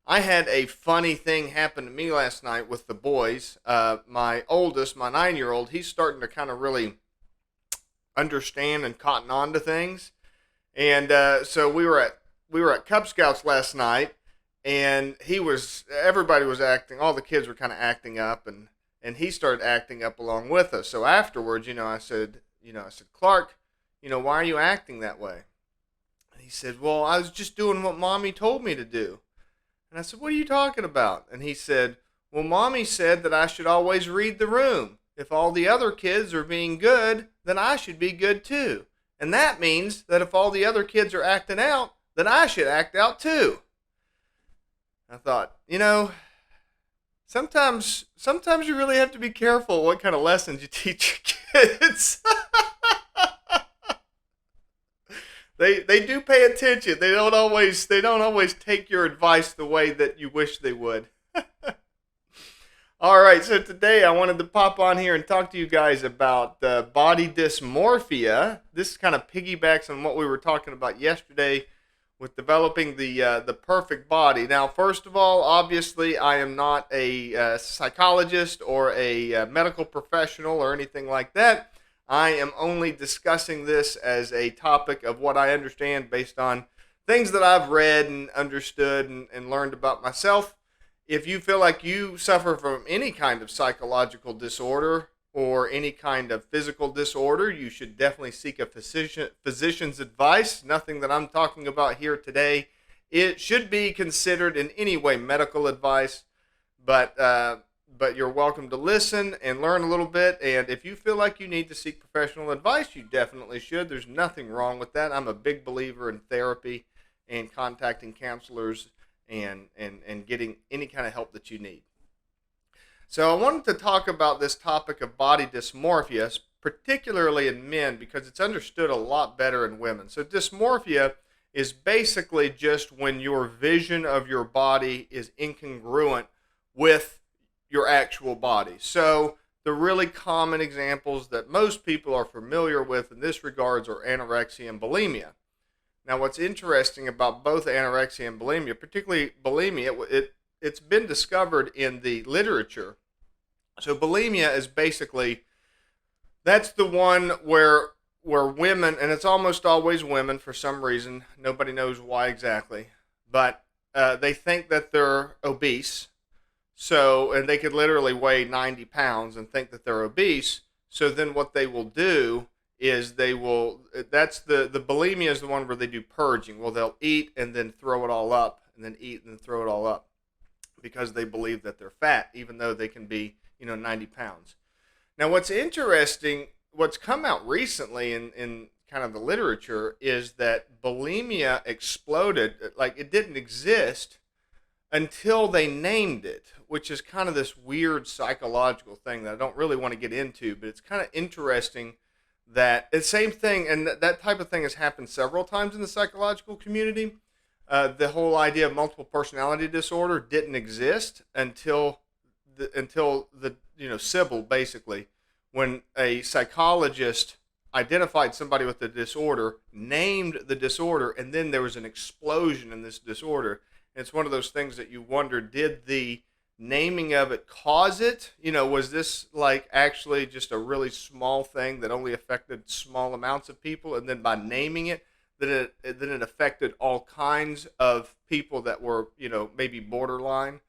I had a funny thing happen to me last night with the boys. My oldest, my 9-year-old, he's starting to kind of really understand and cotton on to things. And so we were at Cub Scouts last night, and everybody was acting. All the kids were kind of acting up, and he started acting up along with us. So afterwards, I said, Clark, why are you acting that way? And he said, well, I was just doing what mommy told me to do. And I said, what are you talking about? And he said, well, mommy said that I should always read the room. If all the other kids are being good, then I should be good too. And that means that if all the other kids are acting out, then I should act out too. I thought, sometimes you really have to be careful what kind of lessons you teach your kids. They do pay attention. They don't always take your advice the way that you wish they would. All right, so today I wanted to pop on here and talk to you guys about body dysmorphia. This kind of piggybacks on what we were talking about yesterday with developing the perfect body. Now, first of all, obviously, I am not a psychologist or a medical professional or anything like that. I am only discussing this as a topic of what I understand based on things that I've read and understood and learned about myself. If you feel like you suffer from any kind of psychological disorder or any kind of physical disorder, you should definitely seek a physician's advice. Nothing that I'm talking about here today, it should be considered in any way medical advice, but you're welcome to listen and learn a little bit. And if you feel like you need to seek professional advice, you definitely should. There's nothing wrong with that. I'm a big believer in therapy and contacting counselors and getting any kind of help that you need. So I wanted to talk about this topic of body dysmorphia, particularly in men, because it's understood a lot better in women. So dysmorphia is basically just when your vision of your body is incongruent with your actual body. So the really common examples that most people are familiar with in this regards are anorexia and bulimia. Now, what's interesting about both anorexia and bulimia, particularly bulimia, it's been discovered in the literature. So bulimia is basically, that's the one where women, and it's almost always women for some reason, nobody knows why exactly, but they think that they're obese. So, and they could literally weigh 90 pounds and think that they're obese. So then what they will do is that's the bulimia is the one where they do purging. Well, they'll eat and then throw it all up, and then eat and then throw it all up because they believe that they're fat, even though they can be, 90 pounds. Now, what's interesting, what's come out recently in kind of the literature is that bulimia exploded, like it didn't exist until they named it, which is kind of this weird psychological thing that I don't really want to get into, but it's kind of interesting that the same thing, and that type of thing has happened several times in the psychological community. The whole idea of multiple personality disorder didn't exist until the Sybil, basically, when a psychologist identified somebody with the disorder, named the disorder, and then there was an explosion in this disorder. It's one of those things that you wonder, did the naming of it cause it? Was this like actually just a really small thing that only affected small amounts of people? And then by naming it, then it affected all kinds of people that were, maybe borderline,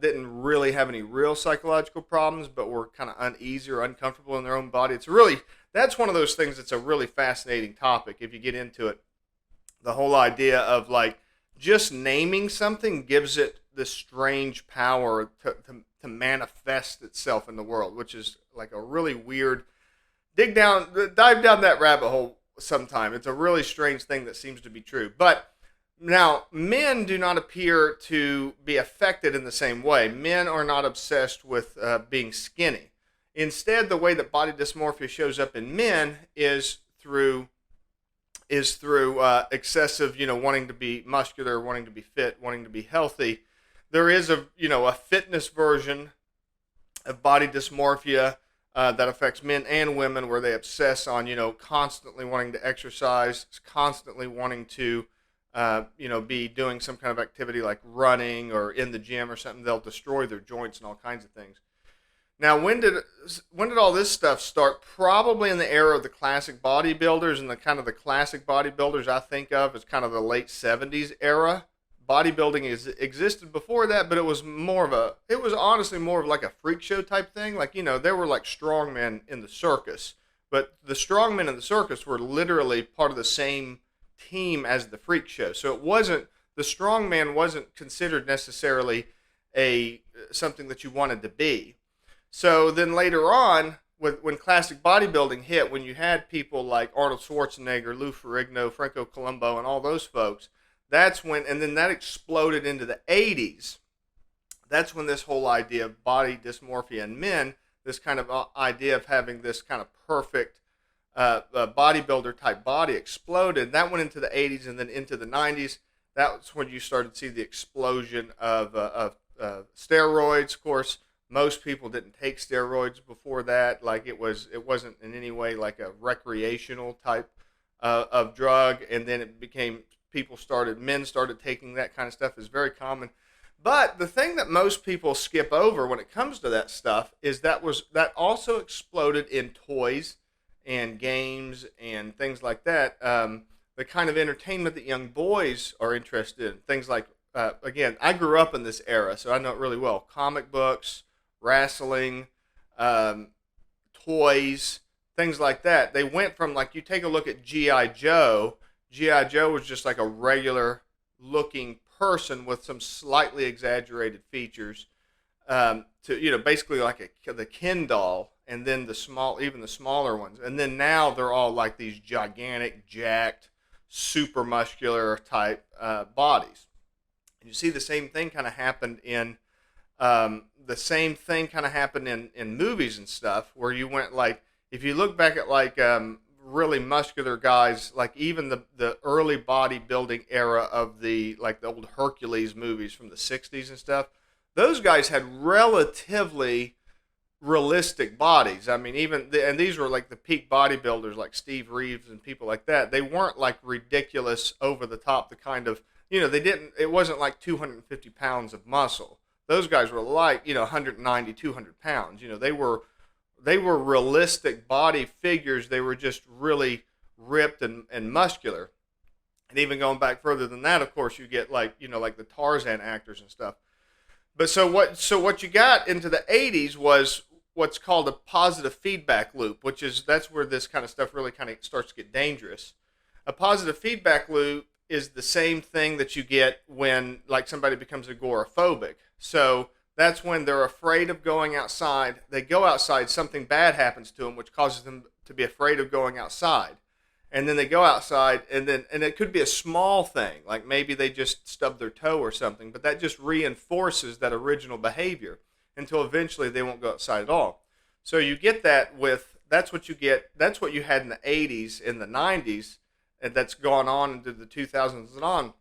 didn't really have any real psychological problems, but were kind of uneasy or uncomfortable in their own body. That's one of those things that's a really fascinating topic if you get into it. The whole idea of like, just naming something gives it this strange power to manifest itself in the world, which is like a really weird, dive down that rabbit hole sometime. It's a really strange thing that seems to be true. But now, men do not appear to be affected in the same way. Men are not obsessed with being skinny. Instead, the way that body dysmorphia shows up in men is through excessive, wanting to be muscular, wanting to be fit, wanting to be healthy. There is a fitness version of body dysmorphia that affects men and women, where they obsess on, constantly wanting to exercise, constantly wanting to be doing some kind of activity like running or in the gym or something, they'll destroy their joints and all kinds of things. Now, when did all this stuff start? Probably in the era of the classic bodybuilders, and the kind of the classic bodybuilders I think of as kind of the late '70s era. Bodybuilding existed before that, but it was honestly more of like a freak show type thing. Like, there were like strongmen in the circus, but the strongmen in the circus were literally part of the same team as the freak show. So the strongman wasn't considered necessarily a something that you wanted to be. So then later on, when classic bodybuilding hit, when you had people like Arnold Schwarzenegger, Lou Ferrigno, Franco Columbu, and all those folks, and then that exploded into the 80s. That's when this whole idea of body dysmorphia in men, this kind of idea of having this kind of perfect bodybuilder type body exploded. That went into the 80s and then into the 90s. That's when you started to see the explosion of steroids. Of course, most people didn't take steroids before that. Like it wasn't in any way like a recreational type of drug. And then it became men started taking that kind of stuff. Is very common. But the thing that most people skip over when it comes to that stuff is that also exploded in toys and games and things like that. The kind of entertainment that young boys are interested in. Things like, again, I grew up in this era, so I know it really well. Comic books, wrestling, toys, things like that. They went from, like, you take a look at G.I. Joe. G.I. Joe was just like a regular looking person with some slightly exaggerated features, to basically like the Ken doll, and then even the smaller ones. And then now they're all like these gigantic, jacked, super muscular type bodies. And you see the same thing kind of happened in movies and stuff, where you went like, if you look back at like really muscular guys, like even the early bodybuilding era of the old Hercules movies from the 60s and stuff, those guys had relatively realistic bodies. I mean, and these were like the peak bodybuilders like Steve Reeves and people like that. They weren't like ridiculous, over the top, the kind of, it wasn't like 250 pounds of muscle. Those guys were like, 190, 200 pounds. They were realistic body figures. They were just really ripped and muscular. And even going back further than that, of course, you get like the Tarzan actors and stuff. But so what you got into the 80s was what's called a positive feedback loop, that's where this kind of stuff really kind of starts to get dangerous. A positive feedback loop is the same thing that you get when like somebody becomes agoraphobic. So that's when they're afraid of going outside. They go outside, something bad happens to them, which causes them to be afraid of going outside. And then they go outside, and it could be a small thing, like maybe they just stubbed their toe or something, but that just reinforces that original behavior until eventually they won't go outside at all. So you get that's what you had in the 80s, in the 90s, and that's gone on into the 2000s and on.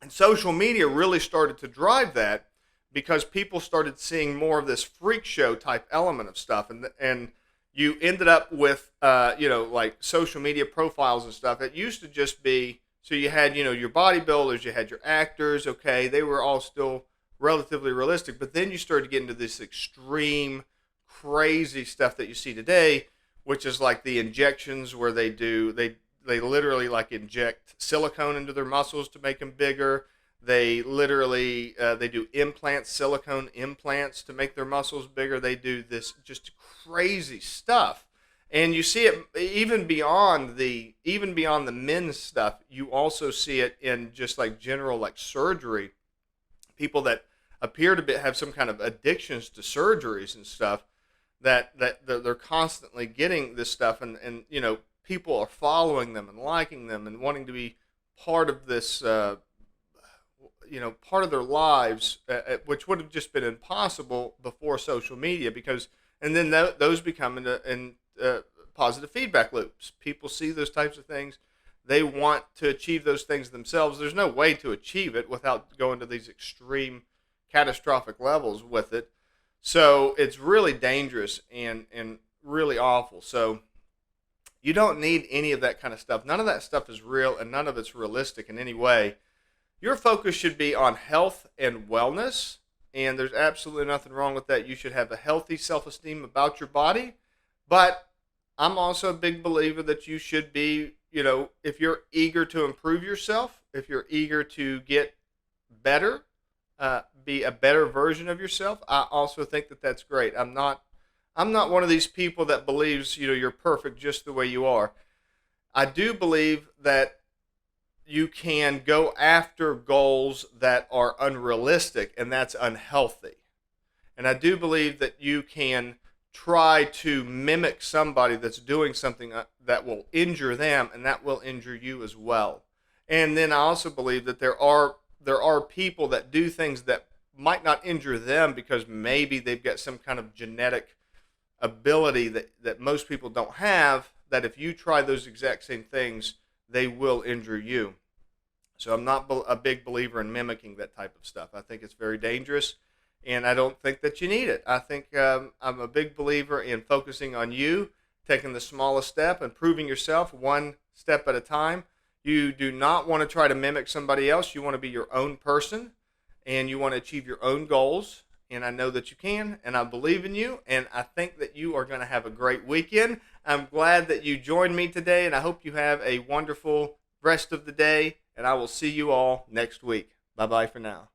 And social media really started to drive that, because people started seeing more of this freak show type element of stuff, and you ended up with like social media profiles and stuff. It used to just be, so you had your bodybuilders, you had your actors, okay, they were all still relatively realistic, but then you started getting into this extreme crazy stuff that you see today, which is like the injections where they literally like inject silicone into their muscles to make them bigger. They literally they do silicone implants to make their muscles bigger. They do this just crazy stuff, and you see it even beyond the men's stuff. You also see it in just like general like surgery. People that appear to have some kind of addictions to surgeries and stuff, that they're constantly getting this stuff, and people are following them and liking them and wanting to be part of this. Part of their lives, which would have just been impossible before social media, and then those become in positive feedback loops. People see those types of things. They want to achieve those things themselves. There's no way to achieve it without going to these extreme catastrophic levels with it. So it's really dangerous and really awful. So You don't need any of that kind of stuff. None of that stuff is real, and none of it's realistic in any way. Your focus should be on health and wellness, and there's absolutely nothing wrong with that. You should have a healthy self-esteem about your body, but I'm also a big believer that you should be, if you're eager to improve yourself, if you're eager to get better, be a better version of yourself, I also think that that's great. I'm not one of these people that believes, you're perfect just the way you are. I do believe that you can go after goals that are unrealistic, and that's unhealthy. And I do believe that you can try to mimic somebody that's doing something that will injure them, and that will injure you as well. And then I also believe that there are people that do things that might not injure them because maybe they've got some kind of genetic ability that most people don't have, that if you try those exact same things, they will injure you. So I'm not a big believer in mimicking that type of stuff. I think it's very dangerous, and I don't think that you need it. I think I'm a big believer in focusing on you, taking the smallest step, improving yourself one step at a time. You do not want to try to mimic somebody else. You want to be your own person, and you want to achieve your own goals. And I know that you can, and I believe in you, and I think that you are going to have a great weekend. I'm glad that you joined me today, and I hope you have a wonderful rest of the day, and I will see you all next week. Bye-bye for now.